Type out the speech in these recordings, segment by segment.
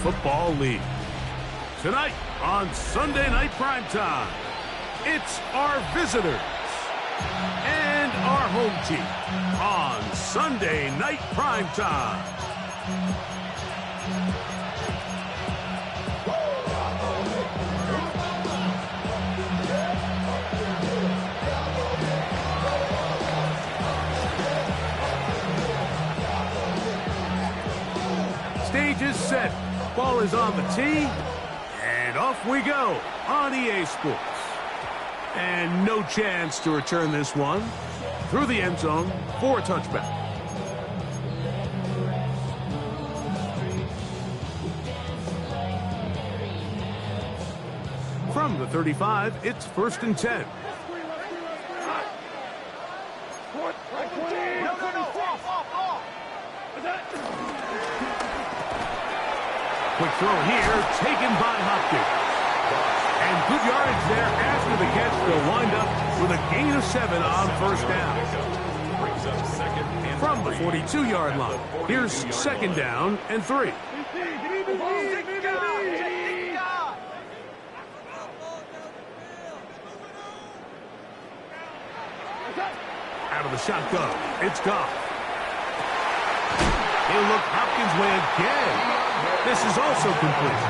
Football League. Tonight on Sunday Night Primetime, it's our visitors and our home team on Sunday Night Primetime. Stage is set, ball is on the tee, and off we go on EA Sports. And no chance to return this one through the end zone for a touchback. From the 35, it's 1st and 10. Quick throw here, taken by Hopkins. And good yardage there after the catch. They'll wind up with a gain of 7 on 1st down. From the 42-yard line, here's 2nd down and 3. Out of the shotgun, it's Goff. He'll look Hopkins' way again. This is also complete.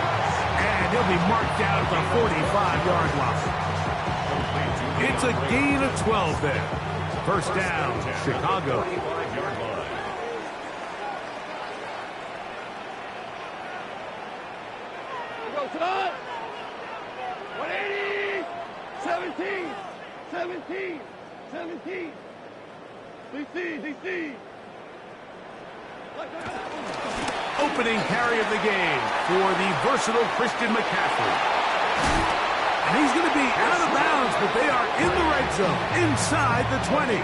And he'll be marked down at the 45-yard line. It's a gain of 12 there. 1st down, Chicago. Go, 180, 17. DC. Opening carry of the game for the versatile Christian McCaffrey. And he's going to be out of bounds, but they are in the red zone, inside the 20.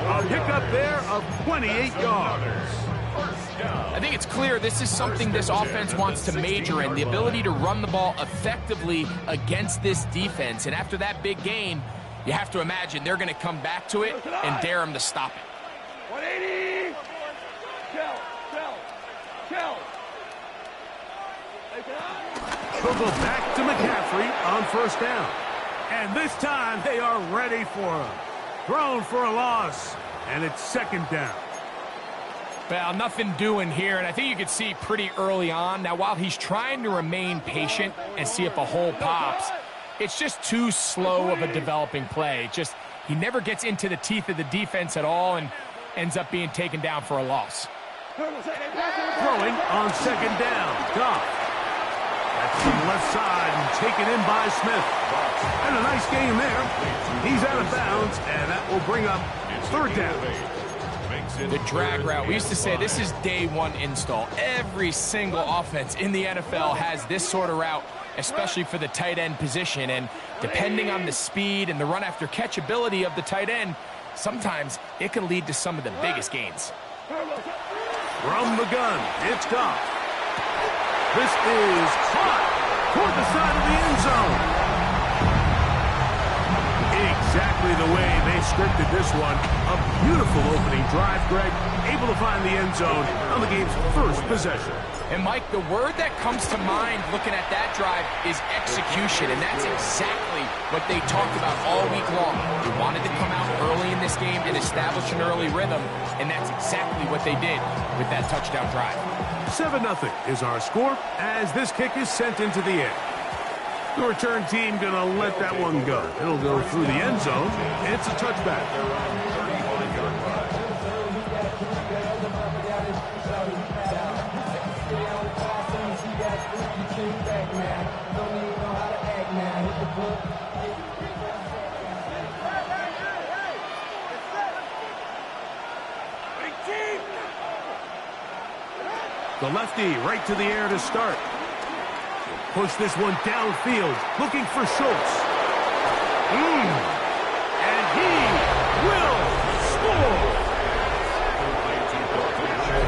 A pickup there of 28 yards. I think it's clear this is something this offense wants to major in, the ability to run the ball effectively against this defense. And after that big game, you have to imagine they're going to come back to it and dare them to stop it. 180. Kill. They'll go back to McCaffrey on 1st down. And this time they are ready for him. Thrown for a loss. And it's 2nd down. Well, nothing doing here, and I think you could see pretty early on. Now, while he's trying to remain patient and see if a hole pops, it's just too slow of a developing play. He never gets into the teeth of the defense at all and ends up being taken down for a loss. Throwing on 2nd down, Goff. That's from the left side and taken in by Smith. And a nice game there. He's out of bounds, and that will bring up 3rd down. The drag route. We used to say this is day one install. Every single offense in the NFL has this sort of route, especially for the tight end position. And depending on the speed and the run after catch ability of the tight end, sometimes it can lead to some of the biggest gains. From the gun, it's Goff. This is caught toward the side of the end zone. Exactly the way they scripted this one. A beautiful opening drive, Greg. Able to find the end zone on the game's 1st possession. And, Mike, the word that comes to mind looking at that drive is execution, and that's exactly what they talked about all week long. They wanted to come out early in this game and establish an early rhythm, and that's exactly what they did with that touchdown drive. 7-0 is our score as this kick is sent into the air. The return team going to let that one go. It'll go through the end zone. It's a touchback. The lefty right to the air to start. Push this one downfield, looking for Schultz. And he will score.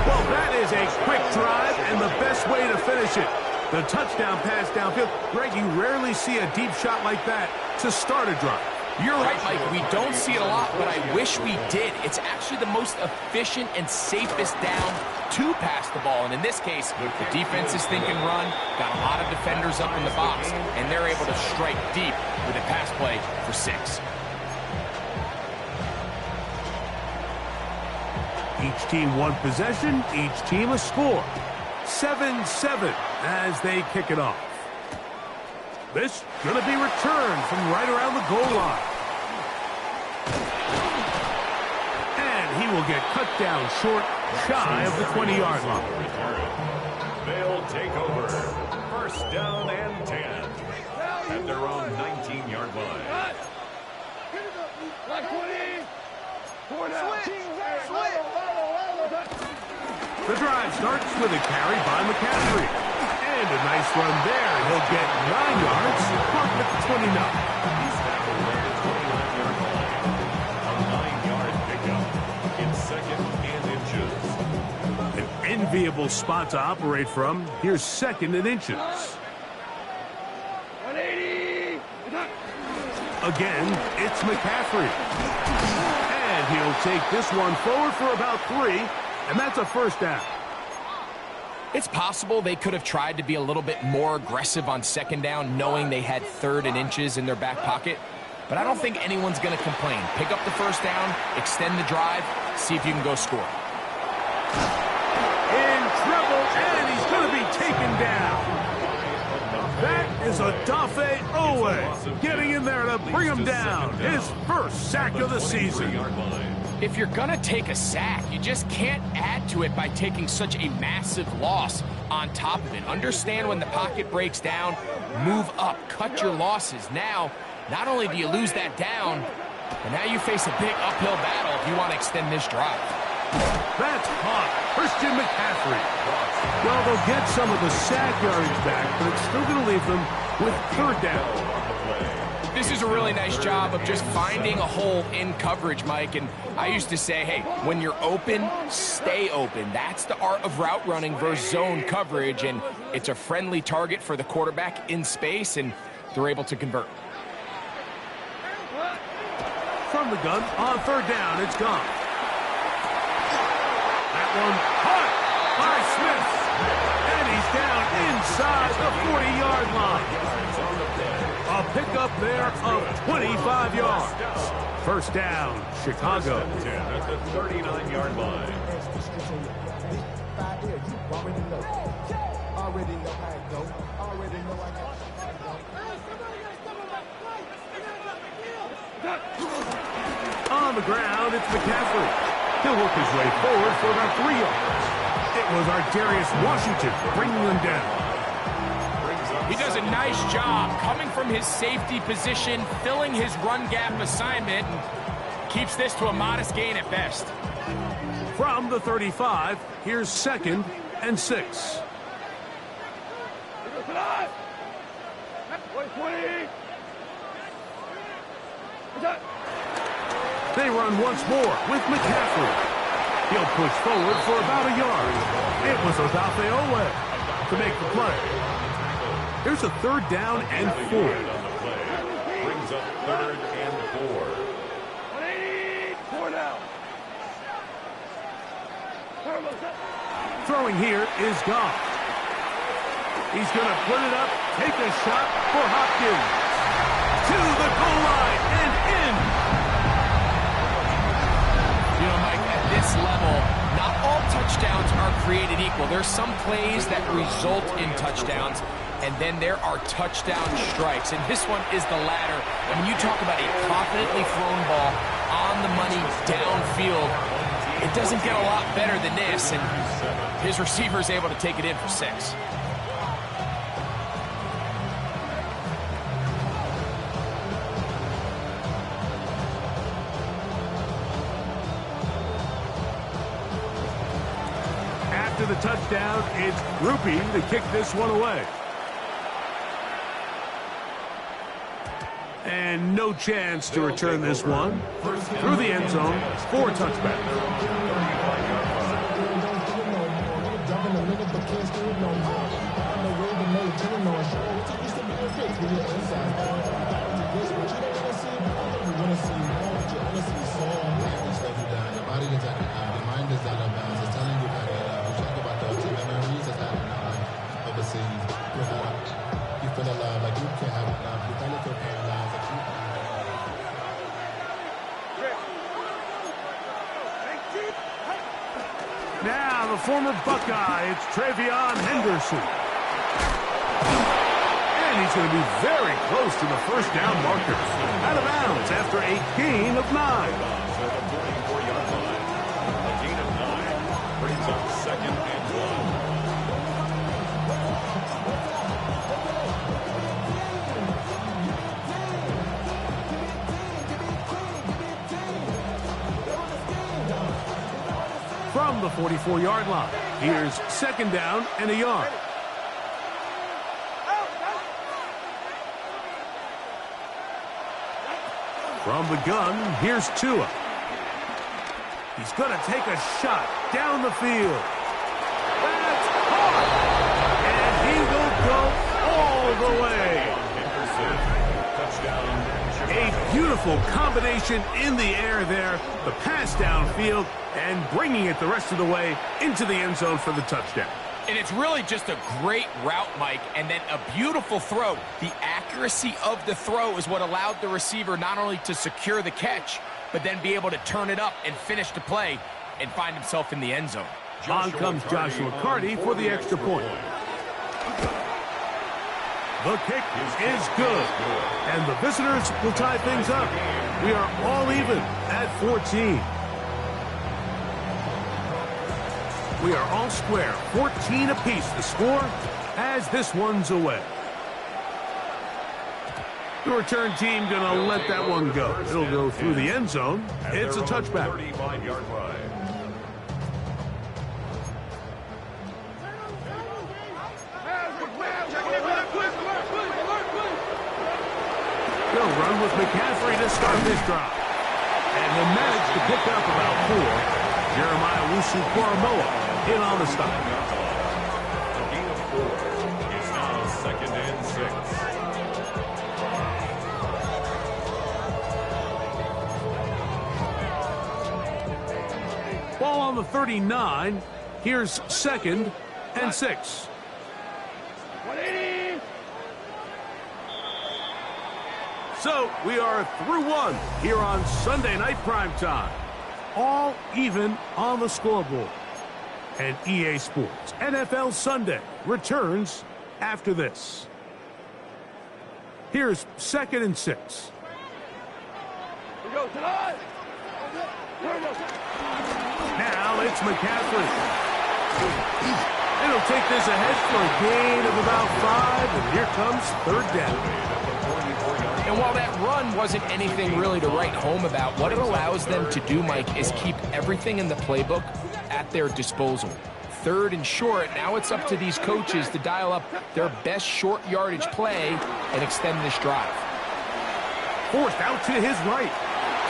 Well, that is a quick drive and the best way to finish it. The touchdown pass downfield. Greg, you rarely see a deep shot like that to start a drive. You're right, Mike. We don't see it a lot, but I wish we did. It's actually the most efficient and safest down to pass the ball. And in this case, the defense is thinking run, got a lot of defenders up in the box, and they're able to strike deep with a pass play for 6. Each team one possession, each team a score. 7-7 as they kick it off. This going to be returned from right around the goal line. And he will get cut down short, shy of the 20-yard line. They'll take over. First down and 10 at their own 19-yard line. Like 20. 4 down. The drive starts with a carry by McCaffrey. And a nice run there. He'll get 9 yards, parked at the 29. He's now around the 29-yard line. A 9-yard pickup. It's 2nd and inches. An enviable spot to operate from. Here's 2nd and inches. 180. Again, it's McCaffrey. And he'll take this one forward for about 3. And that's a first down. It's possible they could have tried to be a little bit more aggressive on 2nd down, knowing they had 3rd and inches in their back pocket. But I don't think anyone's going to complain. Pick up the first down, extend the drive, see if you can go score. In trouble, and he's going to be taken down. That is Odafe Oweh getting in there to bring him down. His first sack of the season. If you're going to take a sack, you just can't add to it by taking such a massive loss on top of it. Understand when the pocket breaks down, move up, cut your losses. Now, not only do you lose that down, but now you face a big uphill battle if you want to extend this drive. That's hot. Christian McCaffrey. Well, they'll get some of the sack yardage back, but it's still going to leave them with 3rd down. This is a really nice job of just finding a hole in coverage, Mike. And I used to say, hey, when you're open, stay open. That's the art of route running versus zone coverage. And it's a friendly target for the quarterback in space, and they're able to convert. From the gun, on 3rd down, it's gone. That one caught by Smith. And he's down inside the 40-yard line. A pickup there of 25 yards. First down, Chicago. At the 39-yard line. On the ground, it's McCaffrey. He'll work his way forward for about 3 yards. It was Ar'Darius Washington bringing them down. He does a nice job coming from his safety position, filling his run gap assignment, and keeps this to a modest gain at best. From the 35, here's 2nd and 6. 20. They run once more with McCaffrey. He'll push forward for about a yard. It was Odafe Oweh to make the play. Here's a 3rd down and 4. Brings up 3rd and 4. 180. 4 down. Throwing here is Goff. He's going to put it up, take a shot for Hopkins. To the goal line and in. You know, Mike, at this level, not all touchdowns are created equal. There's some plays that result in touchdowns, and then there are touchdown strikes. And this one is the latter. And when you talk about a confidently thrown ball on the money downfield, it doesn't get a lot better than this. And his receiver is able to take it in for 6. After the touchdown, it's Grupe to kick this one away. And no chance to return this one through the end zone for a touchback. say you feel alive, like you can have you kind of feel paralyzed, like you. Now the former Buckeye, it's Travion Henderson. And he's going to be very close to the first down marker. Out of bounds after a gain of 9. At the 44-yard line. A gain of 9 brings up 2nd and 1. From the 44-yard line, here's 2nd down and a yard. From the gun, here's Tua. He's going to take a shot down the field. That's hard. And he will go all the way. A beautiful combination in the air there. The pass downfield and bringing it the rest of the way into the end zone for the touchdown. And it's really just a great route, Mike, and then a beautiful throw. The accuracy of the throw is what allowed the receiver not only to secure the catch, but then be able to turn it up and finish the play and find himself in the end zone. On comes Joshua Carty for the extra point. The kick is good, and the visitors will tie things up. We are all even at 14. We are all square, 14 apiece the score as this one's away. The return team going to let that one go. It'll go through the end zone. It's a touchback. 35-yard line. They'll run with McCaffrey to start this drive. And he'll manage to pick up about 4. Jeremiah Owusu-Koramoah in on the stop. A gain of 4. It's now 2nd and 6. Ball on the 39. Here's 2nd and 6. 180. So we are through one here on Sunday Night Primetime. All even on the scoreboard. And EA Sports NFL Sunday returns after this. Here's 2nd and 6. We go tonight. Now it's McCaffrey. It'll take this ahead for a gain of about 5, and here comes 3rd down. And while that run wasn't anything really to write home about, what it allows them to do, Mike, is keep everything in the playbook at their disposal. 3rd and short, now it's up to these coaches to dial up their best short yardage play and extend this drive. Forced out to his right.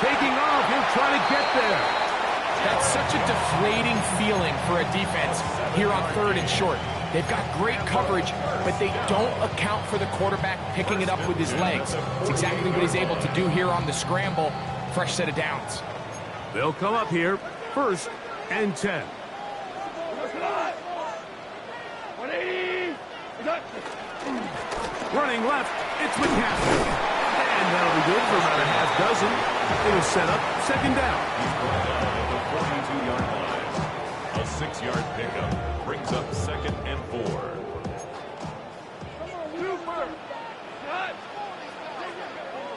Taking off, he'll try to get there. That's such a deflating feeling for a defense here on 3rd and short. They've got great coverage, but they don't account for the quarterback picking it up with his legs. It's exactly what he's able to do here on the scramble. Fresh set of downs. They'll come up here, 1st and 10. 180. Running left, it's McCaffrey. And that'll be good for about a half dozen. It'll set up 2nd down. He's brought down at the 42-yard line. A 6-yard pickup brings up 2nd and 4. Super. Cut.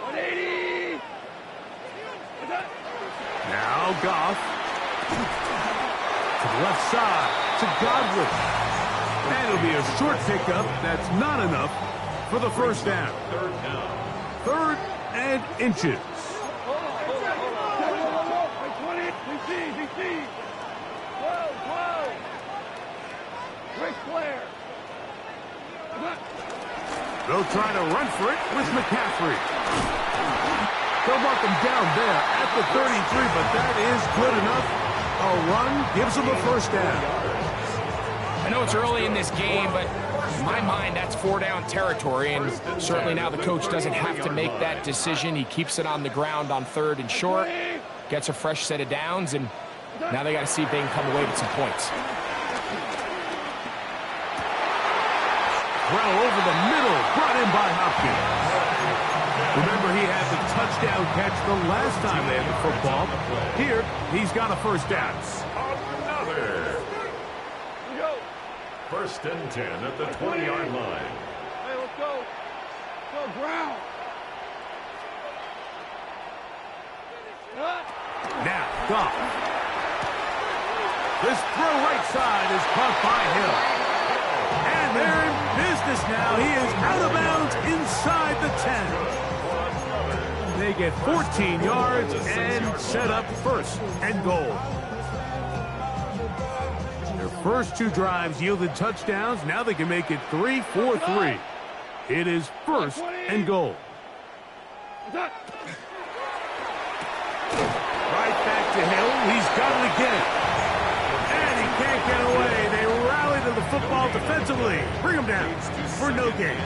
180. Now Goff. To the left side, to Godwin. And it'll be a short pickup that's not enough for the 1st down. 3rd down. 3rd and inches. 20. DC. 12. Ric Flair. They'll try to run for it with McCaffrey. They'll mark him down there at the 33, but that is good enough. A run gives them a 1st down. I know it's early in this game, but in my mind, that's 4-down territory, and certainly now the coach doesn't have to make that decision. He keeps it on the ground on 3rd and short, gets a fresh set of downs, and now they got to see if they can come away with some points. throw over the middle, brought in by Hopkins. Remember, he had the touchdown catch the last time they had the football. Here, he's got a first down. Another. First and 10 at the 20-yard line. Hey, let's go. Go ground. Now, Goff. This throw right side is caught by Hill. And they're in business now. He is out of bounds inside the 10. They get 14 yards and set up first and goal. Their first two drives yielded touchdowns. Now they can make it 3-4-3. It is first and goal. Right Back to Hill. He's got it again. And he can't get away. They rally to the football defensively. Bring him down for no gain.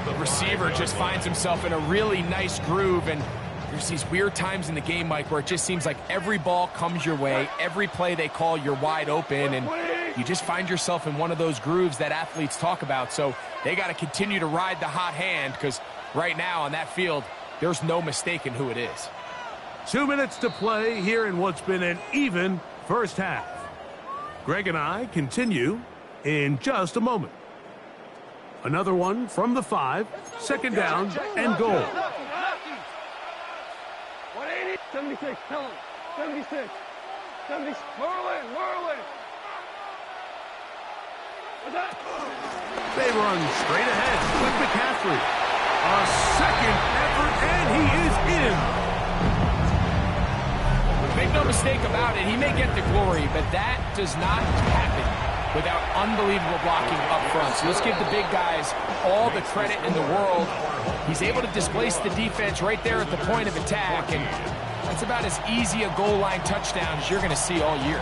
The receiver just finds himself in a really nice groove, and there's these weird times in the game, Mike, where it just seems like every ball comes your way. Every play they call, you're wide open, and you just find yourself in one of those grooves that athletes talk about. So they got to continue to ride the hot hand, because right now on that field, there's no mistaking who it is. 2 minutes to play here in what's been an even first half. Greg and I continue in just a moment. Another one from the 5, second down and goal. 180. 76. Tell him. 76. 76. Merlin. What's that? They run straight ahead with McCaffrey. A second effort, and he is in. Make no mistake about it, he may get the glory, but that does not happen without unbelievable blocking up front. So let's give the big guys all the credit in the world. He's able to displace the defense right there at the point of attack, and that's about as easy a goal line touchdown as you're going to see all year.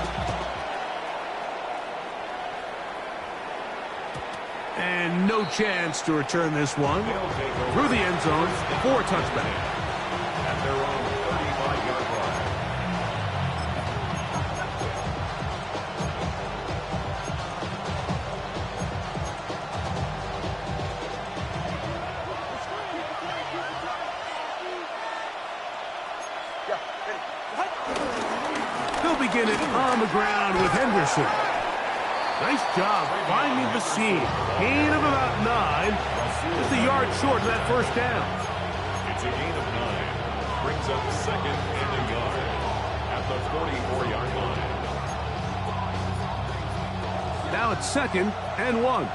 And no chance to return this one through the end zone for a touchback. At their own 35-yard line. They'll begin it on the ground with Henderson. Nice job finding the seam. Gain of about 9. Just a yard short of that first down. It's a gain of 9. Brings up second and a yard at the 44-yard line. Now it's second and 1.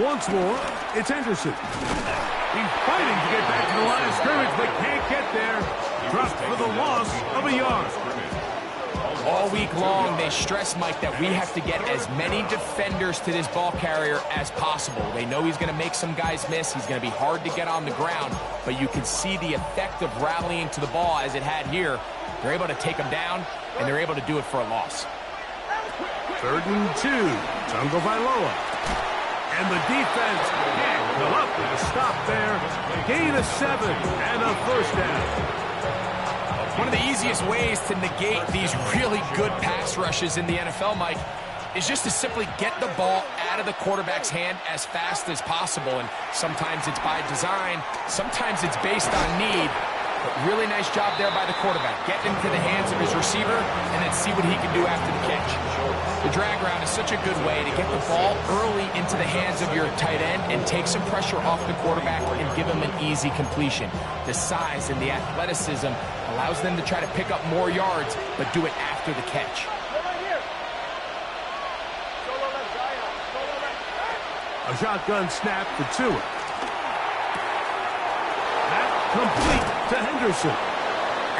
Once more, it's Henderson. He's fighting to get back to the line of scrimmage, but can't get there. Dropped for the loss of a yard. All week long, they stress, Mike, that we have to get as many defenders to this ball carrier as possible. They know he's going to make some guys miss. He's going to be hard to get on the ground, but you can see the effect of rallying to the ball as it had here. They're able to take him down, and they're able to do it for a loss. 3rd and 2. Tagovailoa. And the defense can't go up with a stop there. Gain of 7 and a first down. One of the easiest ways to negate these really good pass rushes in the NFL, Mike, is just to simply get the ball out of the quarterback's hand as fast as possible. And sometimes it's by design, sometimes it's based on need. But really nice job there by the quarterback. Get into the hands of his receiver and then see what he can do after the catch. The drag route is such a good way to get the ball early into the hands of your tight end and take some pressure off the quarterback and give him an easy completion. The size and the athleticism allows them to try to pick up more yards, but do it after the catch. A shotgun snap for Tua. That complete to Henderson.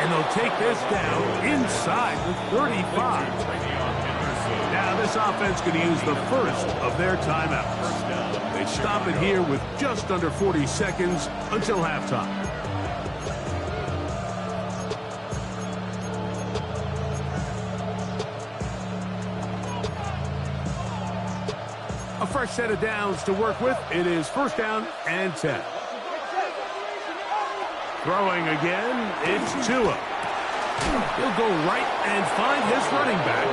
And they'll take this down inside the 35. Now this offense going to use the first of their timeouts. They stop it here with just under 40 seconds until halftime. A fresh set of downs to work with. It is first down and 10. Throwing again, it's Tua. He'll go right and find his running back,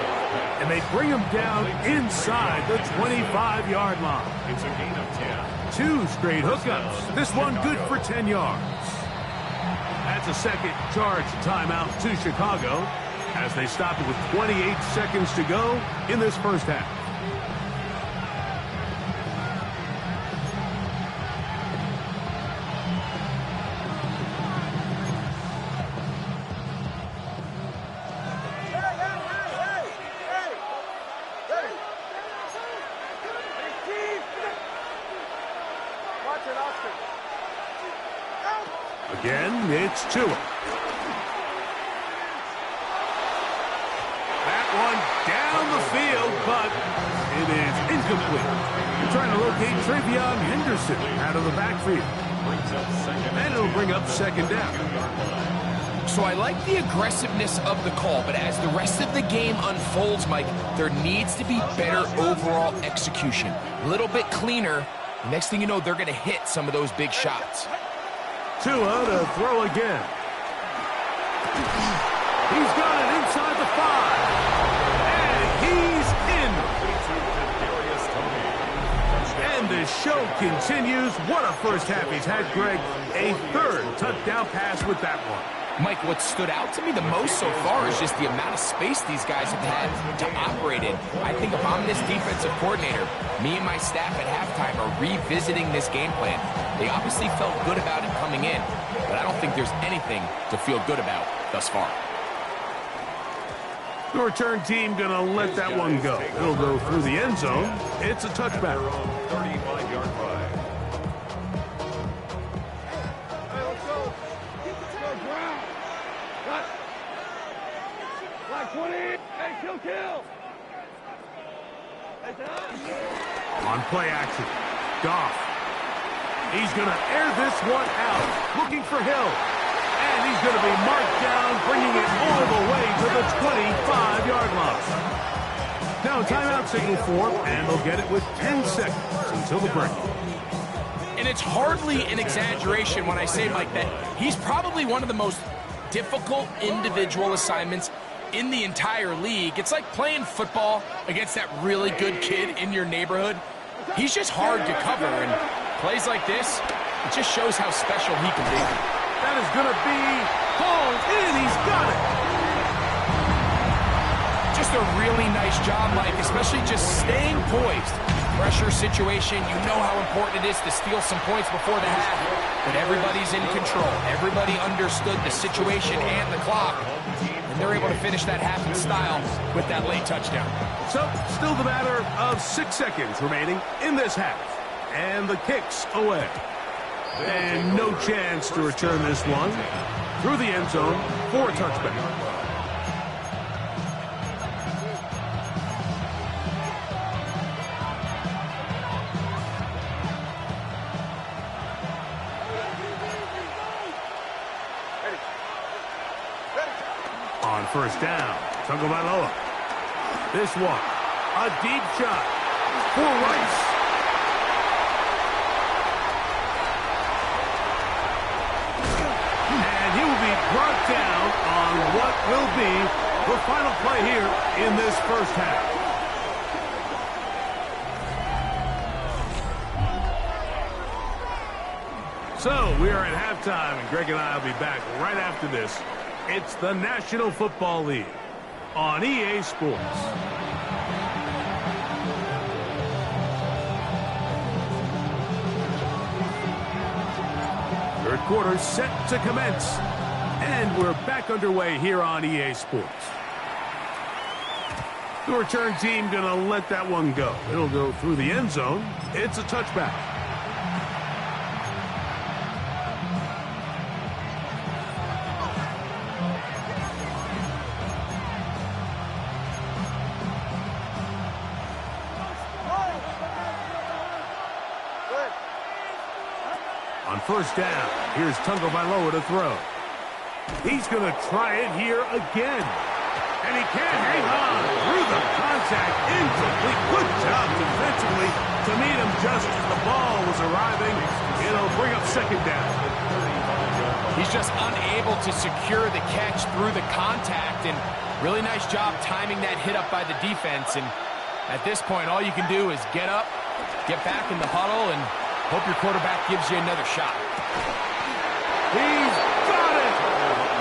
and they bring him down inside the 25-yard line. It's a gain of 10. 2 straight hookups. This one good for 10 yards. That's a second charge timeout to Chicago as they stop it with 28 seconds to go in this first half. Again, it's Tua. That one down the field, but it is incomplete. They're trying to locate Travion Henderson out of the backfield. And it'll bring up second down. So I like the aggressiveness of the call, but as the rest of the game unfolds, Mike, there needs to be better overall execution. A little bit cleaner. Next thing you know, they're going to hit some of those big shots. Tua to throw again. He's got it inside the 5. And he's in. And the show continues. What a first half he's had, Greg. A third touchdown pass with that one. Mike, what stood out to me the most so far is just the amount of space these guys have had to operate in. I think if I'm this defensive coordinator, me and my staff at halftime are revisiting this game plan. They obviously felt good about it coming in, but I don't think there's anything to feel good about thus far. The return team going to let that one go. It'll go through the end zone. It's a touchback. 35-yard drive. Hey, let's go. Let's go, Brown. Cut. Black 20. Hey, kill. Hey, down. On play action. Goff. He's going to air this one out. Looking for Hill. And he's going to be marked down, bringing it all the way to the 25-yard line. Now timeout signal for him, and they'll get it with 10 seconds until the break. And it's hardly an exaggeration when I say, Mike, that he's probably one of the most difficult individual assignments in the entire league. It's like playing football against that really good kid in your neighborhood. He's just hard to cover, and plays like this, it just shows how special he can be. That is going to be hauled in. He's got it. Just a really nice job, Mike, especially just staying poised. Pressure situation, you know how important it is to steal some points before the half, but everybody's in control. Everybody understood the situation and the clock, and they're able to finish that half in style with that late touchdown. So, still the matter of 6 seconds remaining in this half. And the kick's away. And no chance to return this one through the end zone for a touchback. On first down, Tagovailoa. This one, a deep shot for Rice. He will be brought down on what will be the final play here in this first half. So we are at halftime, and Greg and I will be back right after this. It's the National Football League on EA Sports. Third quarter set to commence, and we're back underway here on EA Sports. The return team going to let that one go. It'll go through the end zone. It's a touchback. On first down, here's Tagovailoa to throw. He's going to try it here again. And he can't hang on through the contact. Incomplete. Good job defensively to meet him just as the ball was arriving. It'll bring up second down. He's just unable to secure the catch through the contact, and really nice job timing that hit up by the defense. And at this point, all you can do is get up, get back in the huddle, and hope your quarterback gives you another shot. He's got it!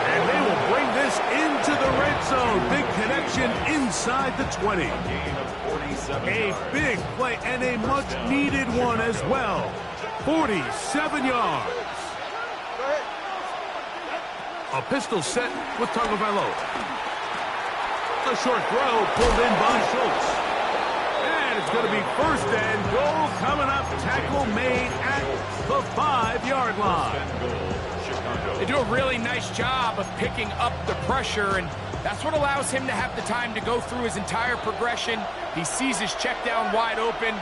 And they will bring this into the red zone. Big connection inside the 20. A big play and a much-needed one as well. 47 yards. A pistol set with Tagovailoa. A short throw pulled in by Schultz. And it's going to be first and goal coming up. Tackle made at the 5-yard line. They do a really nice job of picking up the pressure, and that's what allows him to have the time to go through his entire progression. He sees his check down wide open,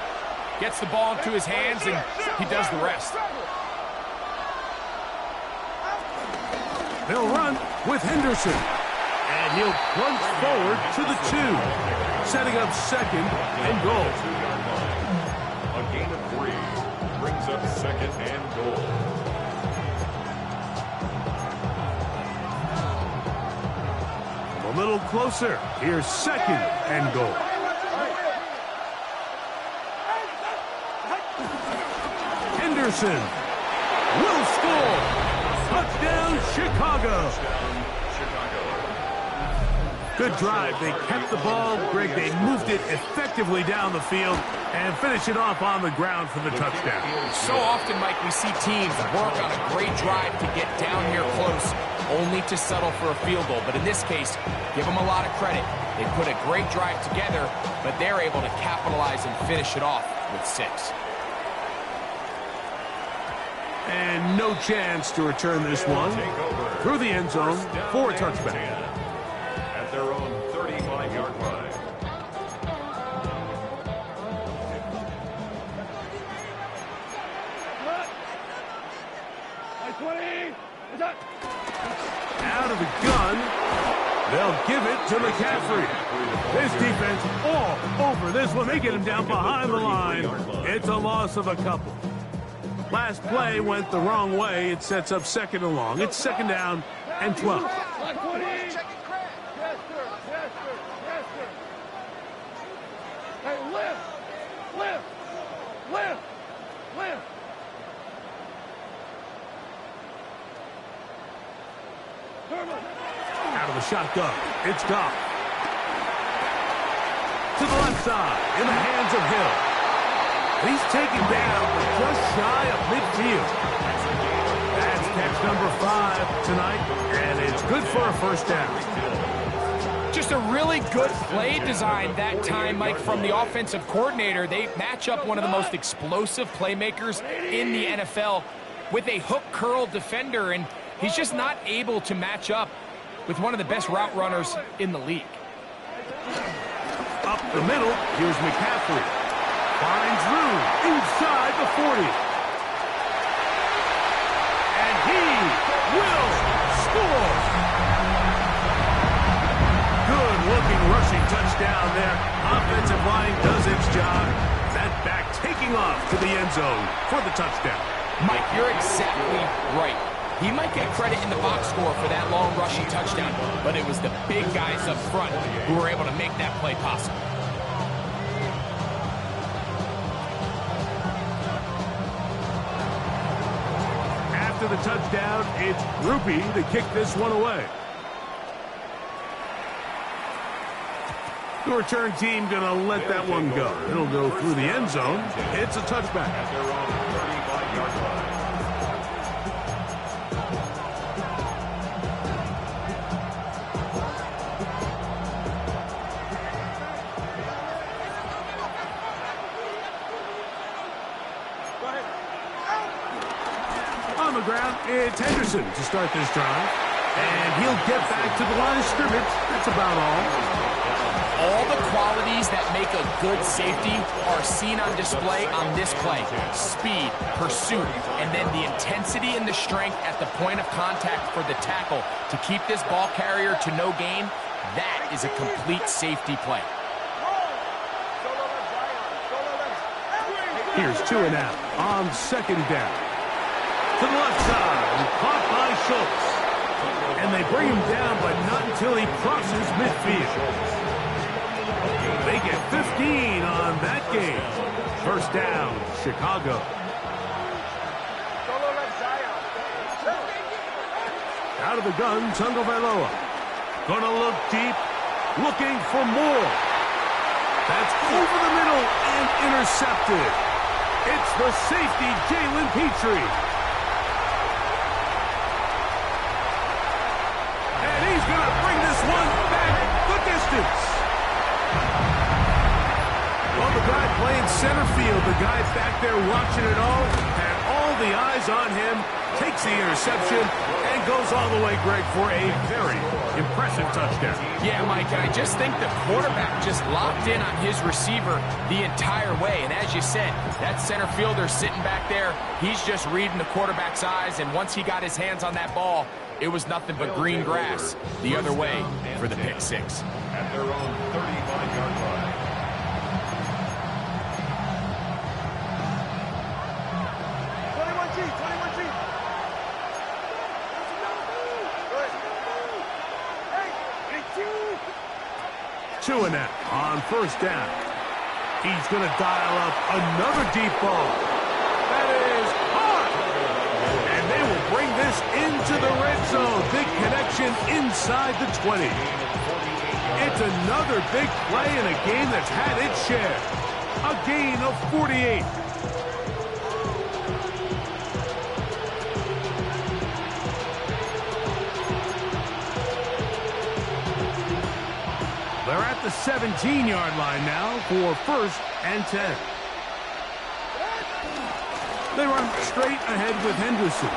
gets the ball into his hands, and he does the rest. They'll run with Henderson. And he'll plunge forward to the 2. Setting up second and goal. A gain of 3 brings up second and goal. A little closer. Here's second and goal. Henderson will score. Touchdown, Chicago. Good drive. They kept the ball. Greg, they moved it effectively down the field and finish it off on the ground for the touchdown. So often, Mike, we see teams work on a great drive to get down here close, only to settle for a field goal. But in this case, give them a lot of credit. They put a great drive together, but they're able to capitalize and finish it off with 6. And no chance to return this one through the end zone for a touchback. At their own 35-yard line. Out of the gun, they'll give it to McCaffrey. This defense all over this one. They get him down behind the line. It's a loss of a couple. Last play went the wrong way. It sets up second and long. It's second down and 12. Hey, lift! Out of the shotgun, it's Goff. To the left side, in the hands of Hill. He's taken down, but just shy of midfield. That's catch number 5 tonight, and it's good for a first down. Just a really good play design that time, Mike, from the offensive coordinator. They match up one of the most explosive playmakers in the NFL with a hook curl defender, and he's just not able to match up with one of the best route runners in the league. Up the middle, here's McCaffrey. Finds room inside the 40. And he will score. Good-looking rushing touchdown there. Offensive line does its job. That back taking off to the end zone for the touchdown. Mike, you're exactly right. He might get credit in the box score for that long rushing touchdown, but it was the big guys up front who were able to make that play possible. After the touchdown, it's Grupe to kick this one away. The return team going to let that one go. It'll go through the end zone. It's a touchback. At their own 35-yard line. On the ground, it's Henderson to start this drive. And he'll get back to the line of scrimmage. That's about all. All the qualities that make a good safety are seen on display on this play. Speed, pursuit, and then the intensity and the strength at the point of contact for the tackle to keep this ball carrier to no gain. That is a complete safety play. Here's 2 and out on second down. To the left side, and caught by Schultz. And they bring him down, but not until he crosses midfield. They get 15 on that game. First down, Chicago. Out of the gun, Tagovailoa. Gonna look deep, looking for more. That's over the middle and intercepted. It's the safety, Jalen Petrie. And he's gonna bring this one back the distance. Well, the guy playing center field, the guy back there watching it all, had all the eyes on him, takes the interception, and goes all the way, Greg, for a very impressive touchdown. Yeah, Mike, I just think the quarterback just locked in on his receiver the entire way. And as you said, that center fielder sitting back there, he's just reading the quarterback's eyes. And once he got his hands on that ball, it was nothing but green grass the other way for the pick six. At their own 35-yard line. Tuanet on first down. He's going to dial up another deep ball. That is hard. And they will bring this into the red zone. Big connection inside the 20. It's another big play in a game that's had its share. A gain of 48. They're at the 17-yard line now for first and 10. They run straight ahead with Henderson.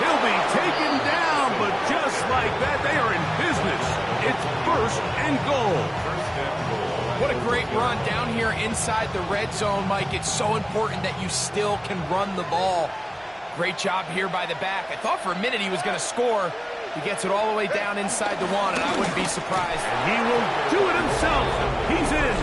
He'll be taken down, but just like that, they are in business. It's first and goal. What a great run down here inside the red zone, Mike. It's so important that you still can run the ball. Great job here by the back. I thought for a minute he was going to score. He gets it all the way down inside the one, and I wouldn't be surprised. And he will do it himself. He's in.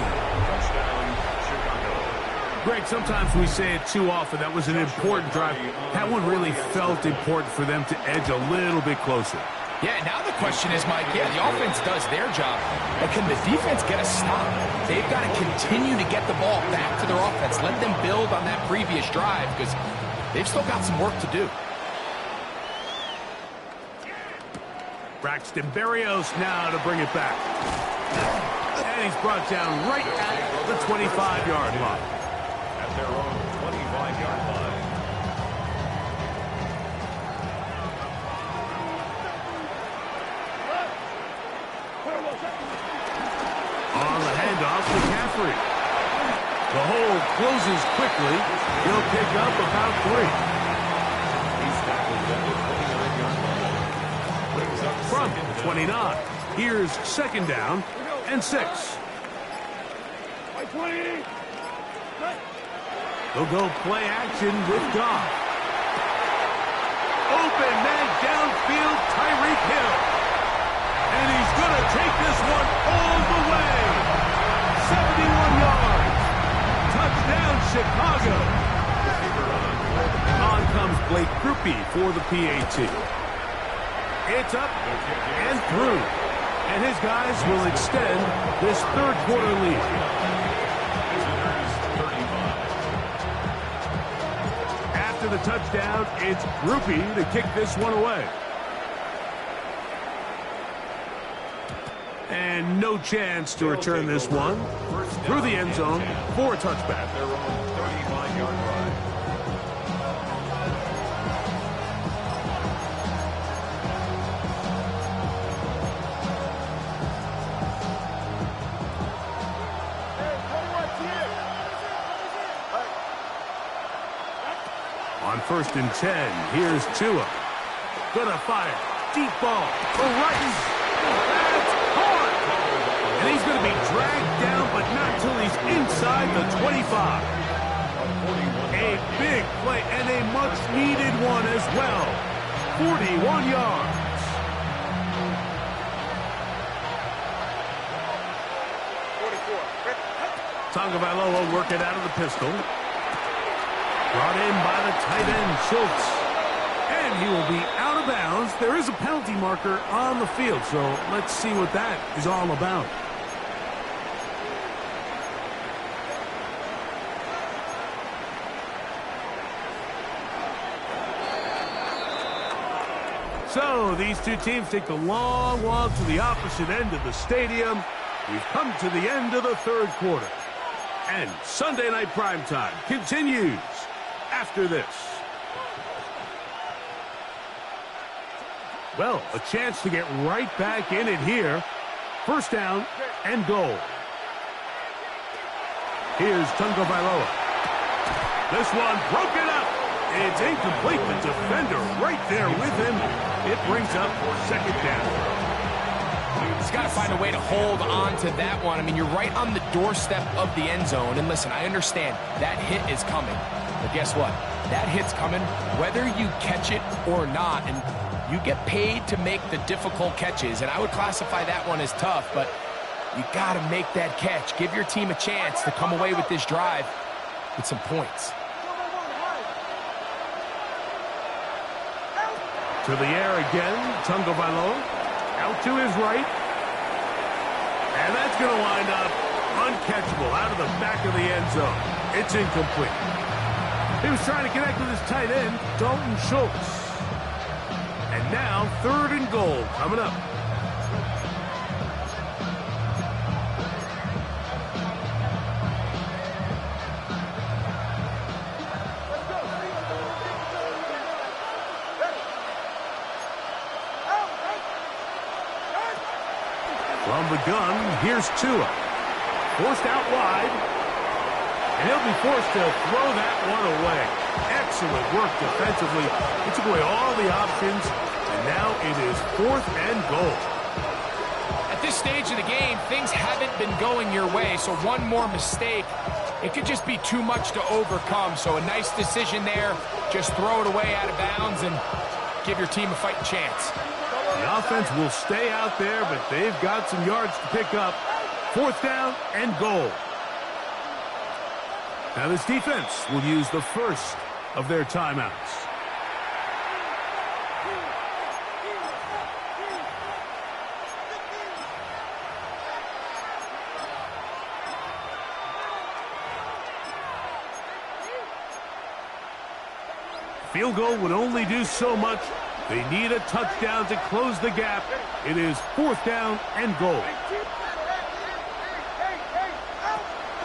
Greg, sometimes we say it too often. That was an important drive. That one really felt important for them to edge a little bit closer. Yeah, now the question is, Mike, yeah, the offense does their job, but can the defense get a stop? They've got to continue to get the ball back to their offense. Let them build on that previous drive, because they've still got some work to do. Braxton Berrios now to bring it back. And he's brought down right at the 25-yard line. At their own 25-yard line. On the handoff to McCaffrey. The hole closes quickly. He'll pick up about 3. He's tackled at the 29-yard line. Brings up From 29. Here's second down and 6. They'll go play action with Goff. Open man downfield, Tyreek Hill. And he's going to take this one all the way. 71 yards. Touchdown, Chicago. On comes Blake Grupe for the PAT. It's up and through. And his guys will extend this third quarter lead. After the touchdown, it's Grupe to kick this one away. And no chance to return this one through the end zone for a touchback. Their own 35-yard line. On first and 10, here's Tua. Gonna fire. Deep ball for Rice. That's hard. And he's gonna be dragged down, but not until he's inside the 25. A big play and a much-needed one as well. 41 yards. Tagovailoa working out of the pistol. Brought in by the tight end, Schultz. And he will be out of bounds. There is a penalty marker on the field, so let's see what that is all about. So these two teams take the long walk to the opposite end of the stadium. We've come to the end of the third quarter. And Sunday Night Primetime continues after this. Well, a chance to get right back in it here. First down and goal. Here's Tagovailoa. This one broken up. It's incomplete. The defender right there with him. It brings up second down. He's got to find a way to hold on to that one. I mean, you're right on the doorstep of the end zone. And listen, I understand that hit is coming. But guess what? That hit's coming whether you catch it or not. And you get paid to make the difficult catches. And I would classify that one as tough. But you got to make that catch. Give your team a chance to come away with this drive with some points. To the air again, Tagovailoa. Out to his right. And that's going to wind up uncatchable out of the back of the end zone. It's incomplete. He was trying to connect with his tight end, Dalton Schultz. And now, third and goal coming up. From the gun, here's Tua. Forced out wide. And he'll be forced to throw that one away. Excellent work defensively. He took away all the options. And now it is fourth and goal. At this stage of the game, things haven't been going your way. So one more mistake, it could just be too much to overcome. So a nice decision there. Just throw it away out of bounds and give your team a fighting chance. The offense will stay out there, but they've got some yards to pick up. Fourth down and goal. Now this defense will use the first of their timeouts. Field goal would only do so much. They need a touchdown to close the gap. It is fourth down and goal.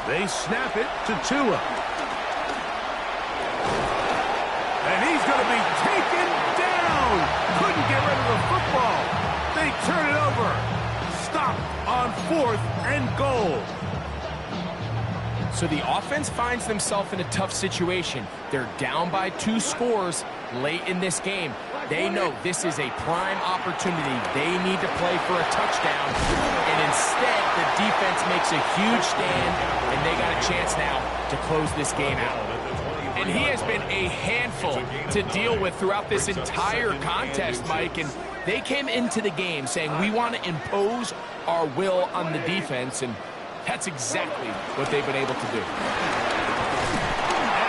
They snap it to Tua. And he's going to be taken down. Couldn't get rid of the football. They turn it over. Stopped on fourth and goal. So the offense finds themselves in a tough situation. They're down by 2 scores late in this game. They know this is a prime opportunity. They need to play for a touchdown. And instead, the defense makes a huge stand, and they got a chance now to close this game out. And he has been a handful to deal with throughout this entire contest, Mike. And they came into the game saying, we want to impose our will on the defense, and that's exactly what they've been able to do.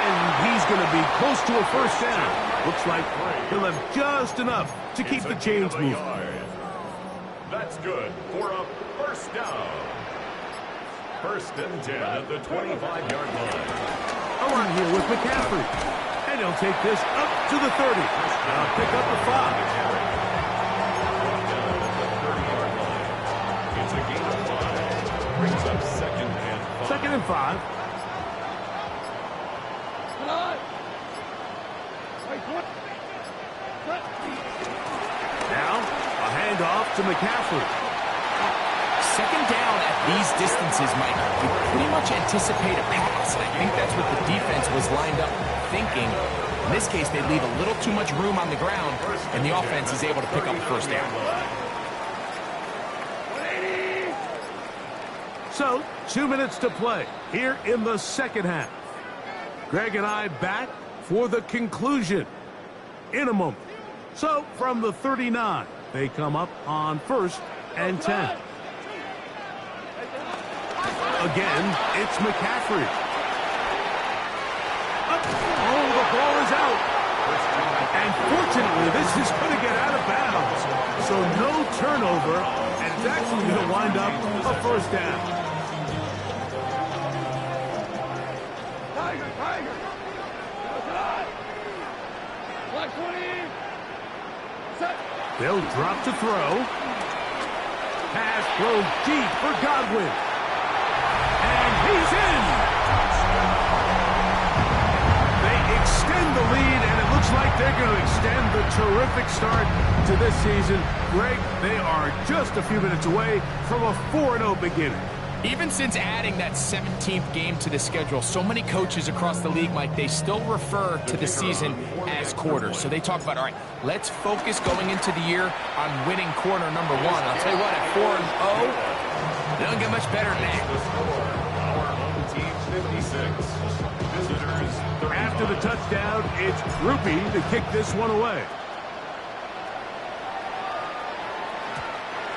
And he's going to be close to a first down. Looks like he'll have just enough to keep the chains moving. That's good for a first down. First and 10 at the 25-yard line. A run here with McCaffrey. And he'll take this up to the 30. Now pick up the 5. It's a gain of 5. Brings up second and 5. Second and 5. Now, a handoff to McCaffrey. Second down at these distances, Mike, you pretty much anticipate a pass. And I think that's what the defense was lined up thinking. In this case, they leave a little too much room on the ground, and the offense is able to pick up the first down. So, 2 minutes to play here in the second half. Greg and I back for the conclusion in a moment. So, from the 39, they come up on first and 10. Again, it's McCaffrey. Oh, the ball is out. And Fortunately, this is going to get out of bounds. So no turnover, and it's actually going to wind up a first down. Tiger, Tiger. Black 20. Set. They'll drop to throw. Pass thrown deep for Godwin. And he's in. They extend the lead, and it looks like they're going to extend the terrific start to this season. Greg, they are just a few minutes away from a 4-0 beginning. Even since adding that 17th game to the schedule, so many coaches across the league, Mike, they still refer to the season as quarters. So they talk about, all right, let's focus going into the year on winning quarter number one. I'll tell you what, at 4-0, they don't get much better than that. After the touchdown, it's Rupi to kick this one away.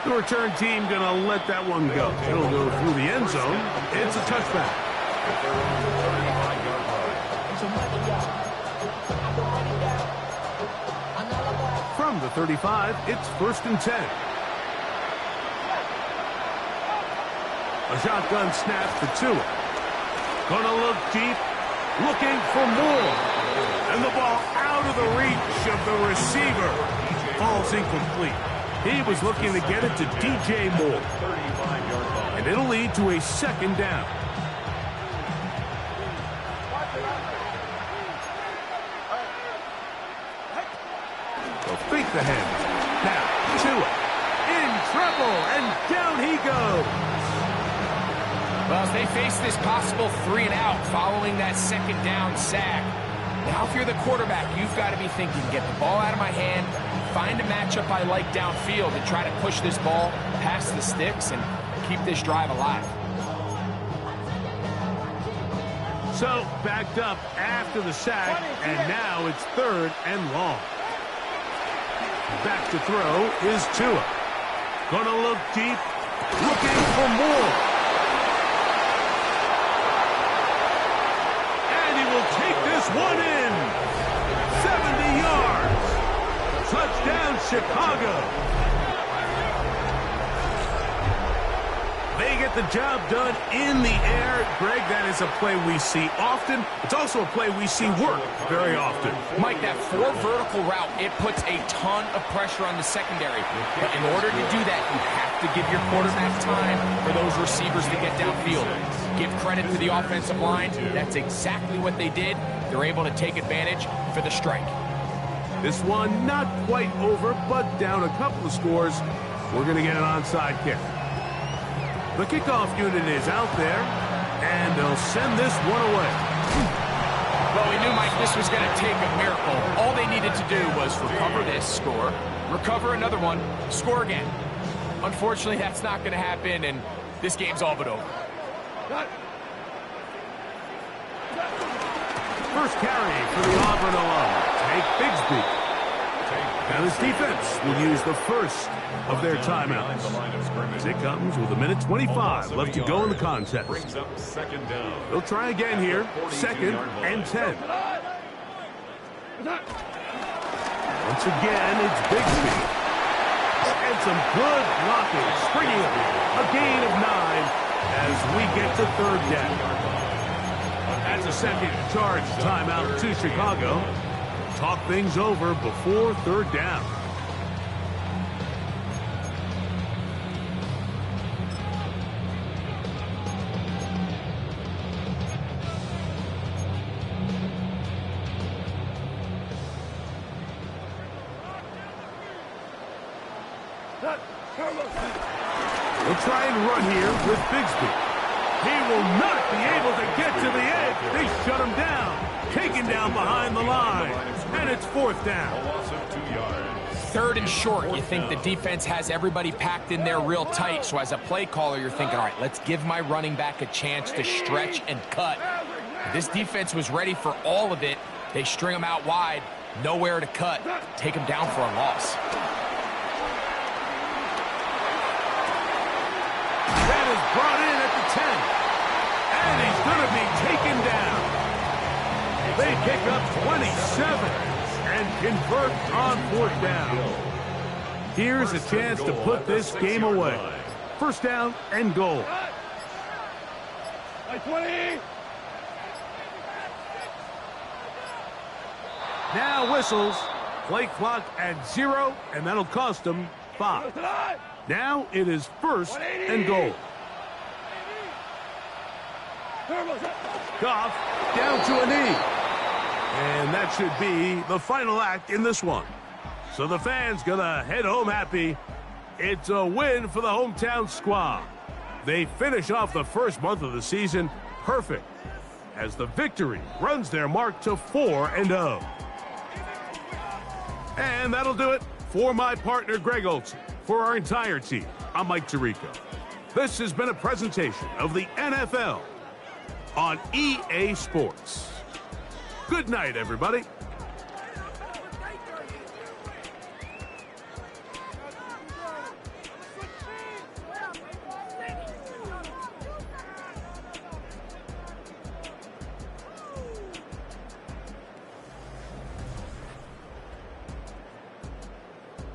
The return team going to let that one go. It'll go through the end zone. It's a touchback. From the 35, it's 1st and 10. A shotgun snap for Tua. Gonna look deep, looking for more. And the ball out of the reach of the receiver. Falls incomplete. He was looking to get it to DJ Moore. And it'll lead to a 2nd down. They'll fake the hand. Now, Tua in trouble, and down he goes. Well, as they face this possible 3-and-out following that 2nd down sack, now if you're the quarterback, you've got to be thinking, get the ball out of my hand, find a matchup I like downfield and try to push this ball past the sticks and keep this drive alive. So, backed up after the sack, and now it's 3rd and long. Back to throw is Tua. Gonna look deep, looking for more. And he will take this one in. 70 yards. Touchdown, Chicago. They get the job done in the air. Greg, that is a play we see often. It's also a play we see work very often. Mike, that 4 vertical route, it puts a ton of pressure on the secondary. But in order to do that, you have to give your quarterback time for those receivers to get downfield. Give credit to the offensive line. That's exactly what they did. They're able to take advantage for the strike. This one not quite over, but down a couple of scores. We're going to get an onside kick. The kickoff unit is out there, and they'll send this one away. Well, we knew, Mike, this was going to take a miracle. All they needed to do was recover this, score, recover another one, score again. Unfortunately, that's not going to happen, and this game's all but over. First carry for the Auburn alum, Tank Bigsby. Now this defense will use the first of their timeouts. It comes with 1:25 left to go in the contest. They'll try again here, 2nd and 10. Once again, it's Bigsby. And some good blocking, springing up a gain of 9 as we get to 3rd down. That's a 2nd charge timeout to Chicago. Talk things over before 3rd down. They'll try and run here with Bigsby. He will not be able to get to the edge. They shut him down. Taken down behind the line. And it's 4th down. 3rd and short. You think the defense has everybody packed in there real tight. So as a play caller, you're thinking, all right, let's give my running back a chance to stretch and cut. This defense was ready for all of it. They string him out wide. Nowhere to cut. Take him down for a loss. That is brought in at the 10. And he's going to be taken down. They pick up 27. and convert on 4th down. Here's a chance to put this game away. 1st down and goal. Like 20. Now whistles. Play clock at 0, and that'll cost them 5. Now it is 1st and goal. Goff down to a knee. And that should be the final act in this one. So the fans gonna head home happy. It's a win for the hometown squad. They finish off the first month of the season perfect as the victory runs their mark to 4-0. And that'll do it for my partner, Greg Olson. For our entire team, I'm Mike Tirico. This has been a presentation of the NFL on EA Sports. Good night, everybody.